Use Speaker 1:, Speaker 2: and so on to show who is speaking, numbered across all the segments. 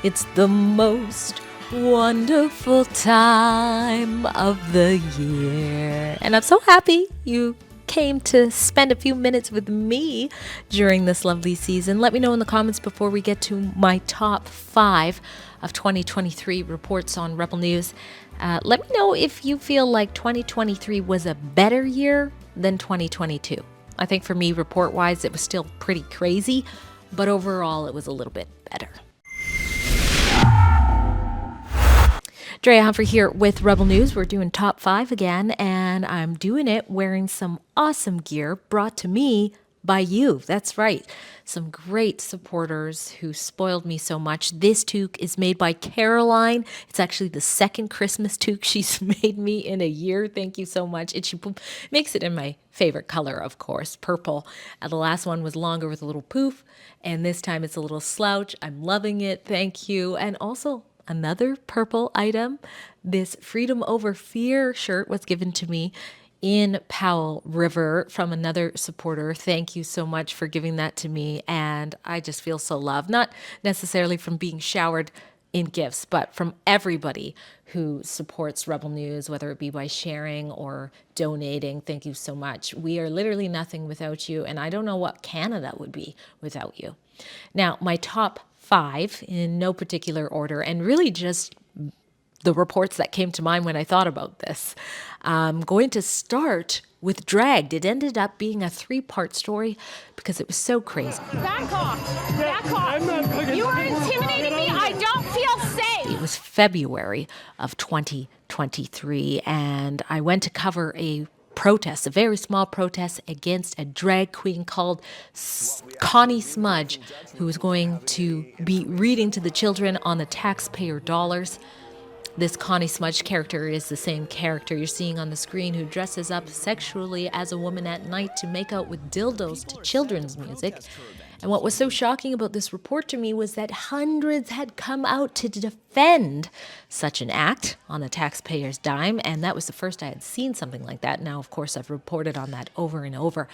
Speaker 1: It's the most wonderful time of the year. And I'm so happy you came to spend a few minutes with me during this lovely season. Let me know in the comments before we get to my top 5 of 2023 reports on Rebel News. Let me know if you feel like 2023 was a better year than 2022. I think for me, report-wise, it was still pretty crazy, but overall, it was a little bit better. Drea Humphrey here with Rebel News. We're doing top 5 again, and I'm doing it wearing some awesome gear brought to me by you. That's right. Some great supporters who spoiled me so much. This toque is made by Caroline. It's actually the second Christmas toque she's made me in a year. Thank you so much. And she makes it in my favorite color, of course, purple. The last one was longer with a little poof, and this time it's a little slouch. I'm loving it. Thank you. And also, another purple item, this Freedom Over Fear shirt was given to me in Powell River from another supporter. Thank you so much for giving that to me. And I just feel so loved, not necessarily from being showered in gifts, but from everybody who supports Rebel News, whether it be by sharing or donating. Thank you so much. We are literally nothing without you. And I don't know what Canada would be without you. Now, my top 5 in no particular order, and really just the reports that came to mind when I thought about this. I'm going to start with Dragged. It ended up being a 3-part story because it was so crazy.
Speaker 2: Back off! Back off! You are intimidating me! I don't feel safe!
Speaker 1: It was February of 2023, and I went to cover a protest, a very small protest against a drag queen called Connie Smudge, who was going to be reading to the children on the taxpayer dollars. This Connie Smudge character is the same character you're seeing on the screen who dresses up sexually as a woman at night to make out with dildos to children's music. And what was so shocking about this report to me was that hundreds had come out to defend such an act on the taxpayer's dime, and that was the first I had seen something like that. Now, of course, I've reported on that over and over.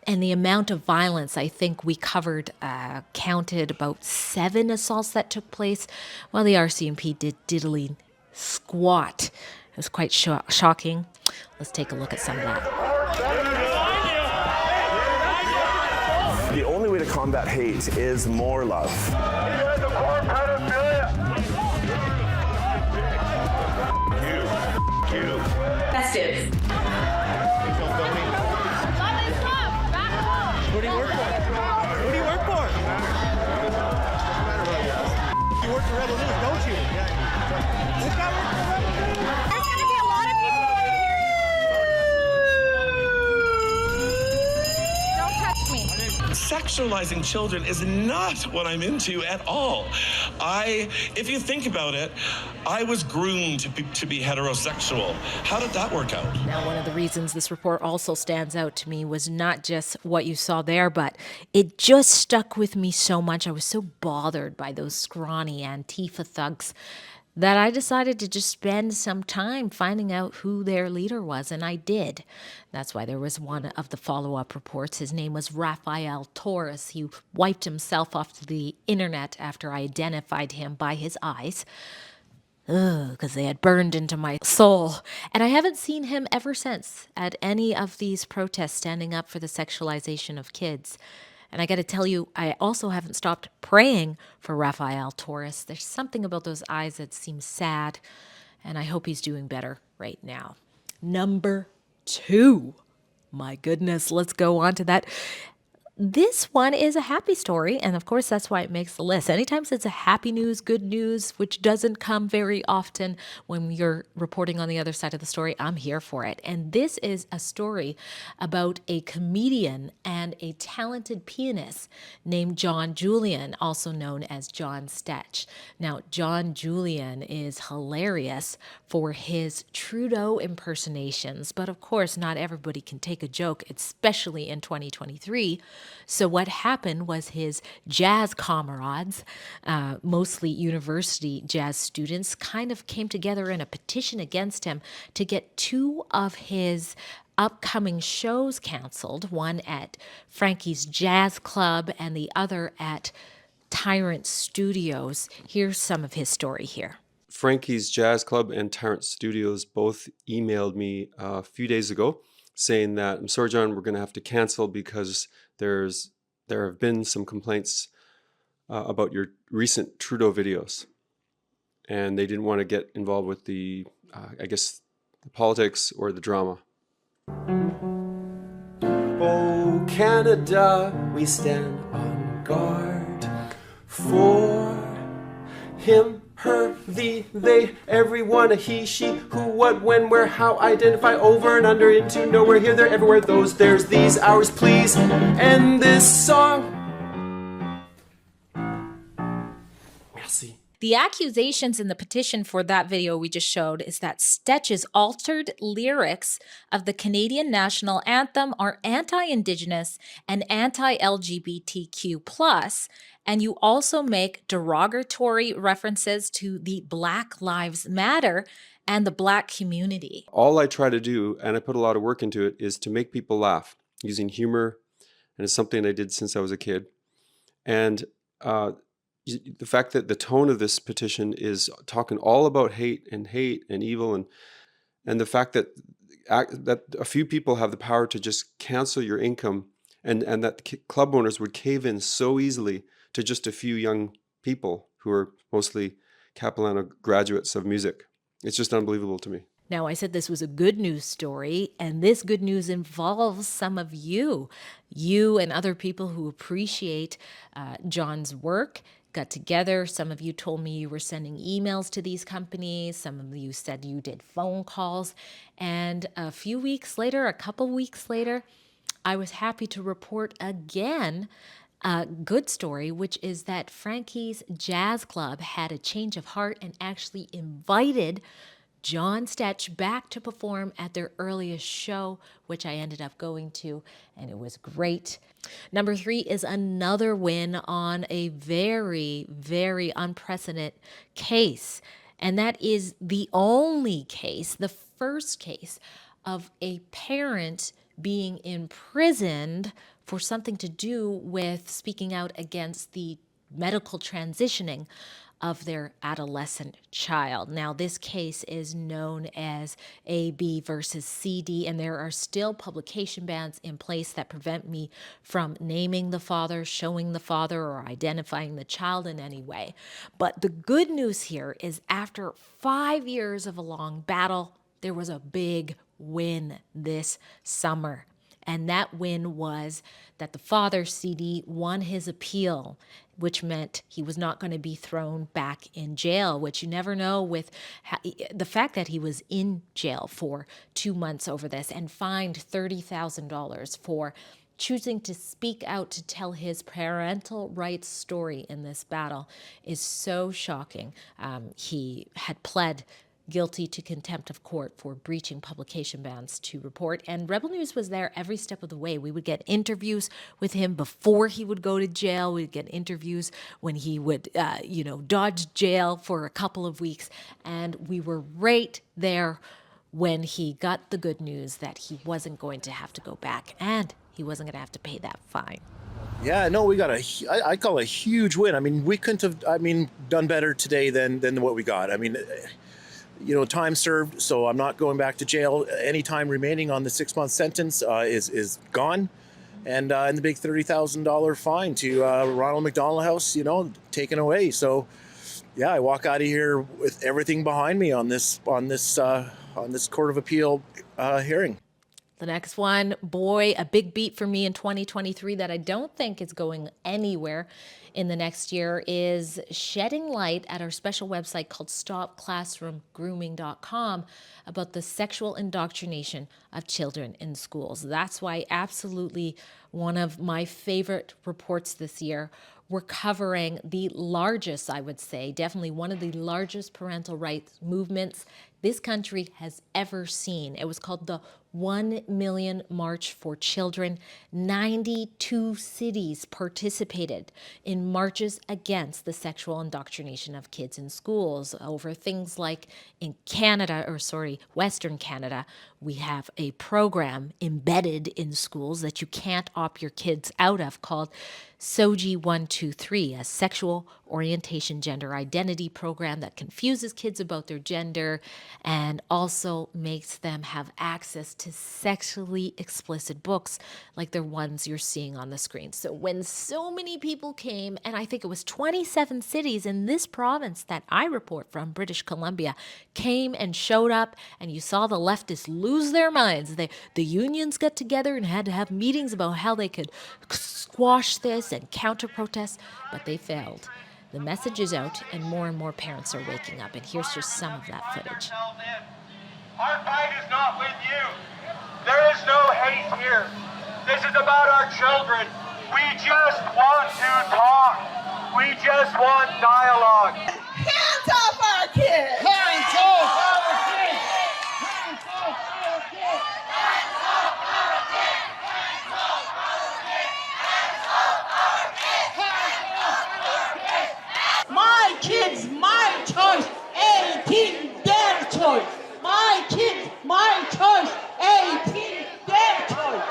Speaker 1: And the amount of violence, I think we counted about 7 assaults that took place, while the RCMP did diddly squat. It was quite shocking. Let's take a look at some of that.
Speaker 3: The only way to combat hate is more love.
Speaker 2: Festive.
Speaker 4: Who do you work for? Who do you work for? You work for Rebel News, don't you? This guy works for Rebel News.
Speaker 2: There's gonna be a lot of people over here. Don't touch me.
Speaker 5: Sexualizing children is not what I'm into at all. If you think about it, I was groomed to be heterosexual. How did that work out?
Speaker 1: Now, one of the reasons this report also stands out to me was not just what you saw there, but it just stuck with me so much. I was so bothered by those scrawny Antifa thugs that I decided to just spend some time finding out who their leader was, and I did. That's why there was one of the follow-up reports. His name was Rafael Torres. He wiped himself off the internet after I identified him by his eyes, because they had burned into my soul. And I haven't seen him ever since at any of these protests standing up for the sexualization of kids. And I got to tell you, I also haven't stopped praying for Rafael Torres. There's something about those eyes that seems sad, and I hope he's doing better right now. Number 2. My goodness, let's go on to that. This one is a happy story, and of course that's why it makes the list. Anytime it's a happy news, good news, which doesn't come very often when you're reporting on the other side of the story, I'm here for it. And this is a story about a comedian and a talented pianist named John Julian, also known as John Stetch. Now, John Julian is hilarious for his Trudeau impersonations, but of course not everybody can take a joke, especially in 2023. So what happened was his jazz comrades, mostly university jazz students, kind of came together in a petition against him to get 2 of his upcoming shows canceled, one at Frankie's Jazz Club and the other at Tyrant Studios. Here's some of his story here.
Speaker 6: Frankie's Jazz Club and Tyrant Studios both emailed me a few days ago saying that, I'm sorry, John, we're going to have to cancel because there have been some complaints about your recent Trudeau videos. And they didn't want to get involved with the politics or the drama. Oh, Canada, we stand on guard for him, her, thee, they, everyone, a he, she, who, what, when, where, how, identify, over and under, into, nowhere, here, there, everywhere, those, there's, these, ours, please, end this song. Merci.
Speaker 1: The accusations in the petition for that video we just showed is that Stetch's altered lyrics of the Canadian national anthem are anti-Indigenous and anti-LGBTQ+, and you also make derogatory references to the Black Lives Matter and the Black community.
Speaker 6: All I try to do, and I put a lot of work into it, is to make people laugh using humor, and it's something I did since I was a kid. And the fact that the tone of this petition is talking all about hate and evil, and the fact that a few people have the power to just cancel your income, and that club owners would cave in so easily to just a few young people who are mostly Capilano graduates of music. It's just unbelievable to me.
Speaker 1: Now, I said this was a good news story, and this good news involves some of you and other people who appreciate John's work. Got together. Some of you told me you were sending emails to these companies. Some of you said you did phone calls. And a couple weeks later, I was happy to report again a good story, which is that Frankie's Jazz Club had a change of heart and actually invited John Stetch back to perform at their earliest show, which I ended up going to, and it was great. Number 3 is another win on a very, very unprecedented case, and that is the only case, the first case of a parent being imprisoned for something to do with speaking out against the medical transitioning of their adolescent child. Now, this case is known as AB versus CD, and there are still publication bans in place that prevent me from naming the father, showing the father, or identifying the child in any way. But the good news here is after 5 years of a long battle, there was a big win this summer. And that win was that the father, CD, won his appeal, which meant he was not going to be thrown back in jail, which you never know with the fact that he was in jail for 2 months over this and fined $30,000 for choosing to speak out to tell his parental rights story in this battle is so shocking. He had pled guilty to contempt of court for breaching publication bans to report. And Rebel News was there every step of the way. We would get interviews with him before he would go to jail. We'd get interviews when he would, dodge jail for a couple of weeks. And we were right there when he got the good news that he wasn't going to have to go back and he wasn't going to have to pay that fine.
Speaker 4: Yeah, no, we got I call it a huge win. I mean, we couldn't have, done better today than what we got. I mean, time served, so I'm not going back to jail. Any time remaining on the 6-month sentence is gone. And the big $30,000 fine to Ronald McDonald House, taken away. So, yeah, I walk out of here with everything behind me on this Court of Appeal hearing.
Speaker 1: The next one, boy, a big beat for me in 2023 that I don't think is going anywhere in the next year is shedding light at our special website called StopClassroomGrooming.com about the sexual indoctrination of children in schools. That's why absolutely one of my favorite reports this year. We're covering the largest, I would say, definitely one of the largest parental rights movements this country has ever seen. It was called the 1 Million March for Children. 92 cities participated in marches against the sexual indoctrination of kids in schools over things like in Western Canada, we have a program embedded in schools that you can't opt your kids out of called SOGI 123, a sexual orientation gender identity program that confuses kids about their gender and also makes them have access to sexually explicit books like the ones you're seeing on the screen. So when so many people came, and I think it was 27 cities in this province that I report from, British Columbia, came and showed up, and you saw the leftists lose their minds. The unions got together and had to have meetings about how they could squash this and counter-protest, but they failed. The message is out, and more parents are waking up, and here's just some of that footage.
Speaker 7: Our fight is not with you. There is no hate here. This is about our children. We just want to talk. We just want dialogue.
Speaker 8: Hands off our kids!
Speaker 7: Hands off our kids! Hands off our kids!
Speaker 8: Hands off our kids! Hands off our kids! Hands off our kids! Hands off our kids! My kids, my choice. 18, their choice. My kids, my choice. 18, their choice.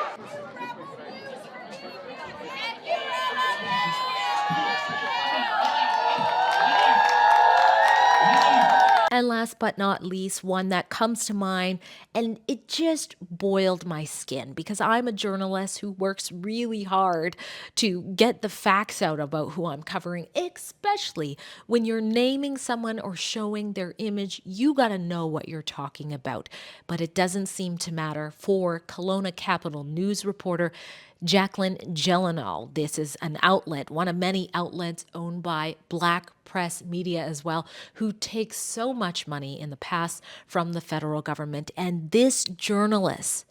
Speaker 1: And last but not least, one that comes to mind, and it just boiled my skin because I'm a journalist who works really hard to get the facts out about who I'm covering, especially when you're naming someone or showing their image. You got to know what you're talking about. But it doesn't seem to matter for Kelowna Capital News reporter Jacqueline Gelinas. This is an outlet, one of many outlets owned by Black Press Media as well, who takes so much money in the past from the federal government. And this journalist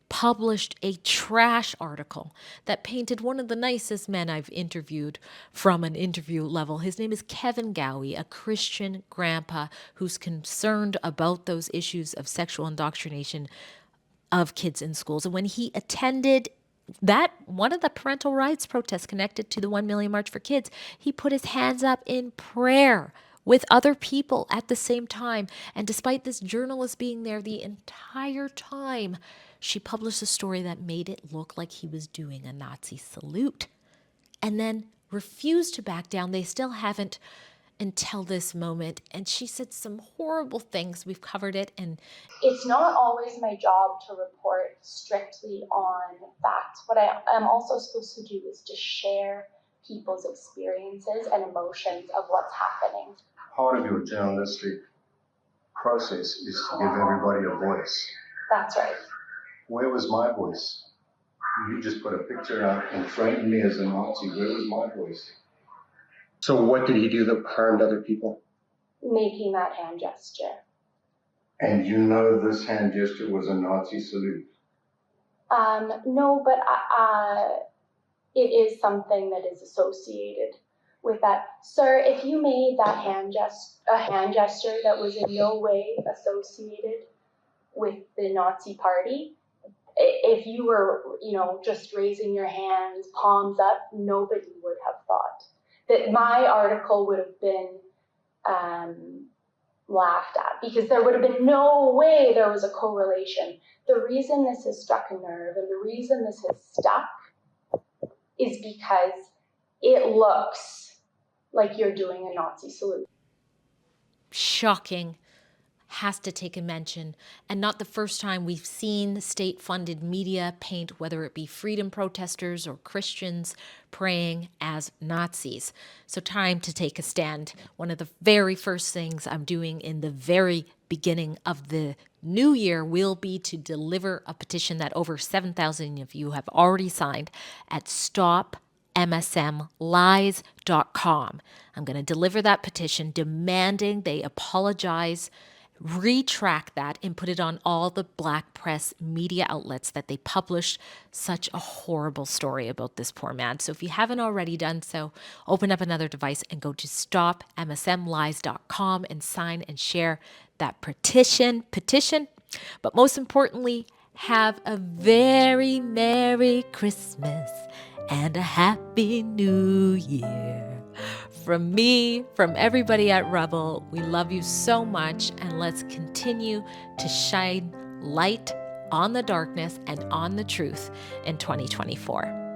Speaker 1: published a trash article that painted one of the nicest men I've interviewed from an interview level. His name is Kevin Gowie, a Christian grandpa who's concerned about those issues of sexual indoctrination of kids in schools. And when he attended one of the parental rights protests connected to the 1 Million March for Kids, he put his hands up in prayer with other people at the same time. And despite this journalist being there the entire time, she published a story that made it look like he was doing a Nazi salute and then refused to back down. They still haven't until this moment. And she said some horrible things. We've covered it. And
Speaker 9: it's not always my job to report strictly on facts. What I am also supposed to do is to share people's experiences and emotions of what's happening.
Speaker 10: Part of your journalistic process is to give everybody a voice.
Speaker 9: That's right.
Speaker 10: Where was my voice? You just put a picture out and threatened me as a Nazi. Where was my voice? So what did he do that harmed other people?
Speaker 9: Making that hand gesture.
Speaker 10: And you know this hand gesture was a Nazi salute?
Speaker 9: No, but it is something that is associated with that. Sir, if you made that a hand gesture that was in no way associated with the Nazi party, if you were, just raising your hands, palms up, nobody would have thought that my article would have been laughed at, because there would have been no way there was a correlation. The reason this has struck a nerve and the reason this has stuck is because it looks like you're doing a Nazi salute.
Speaker 1: shocking, has to take a mention, and not the first time we've seen state-funded media paint whether it be freedom protesters or Christians praying as Nazis. So time to take a stand. One of the very first things I'm doing in the very beginning of the new year will be to deliver a petition that over 7,000 of you have already signed at stopmsmlies.com. I'm going to deliver that petition demanding they apologize, retract that, and put it on all the Black Press Media outlets that they published such a horrible story about this poor man. So if you haven't already done so, open up another device and go to stopmsmlies.com and sign and share that petition, but most importantly, have a very Merry Christmas and a Happy New Year. From me, from everybody at Rebel, we love you so much, and let's continue to shine light on the darkness and on the truth in 2024.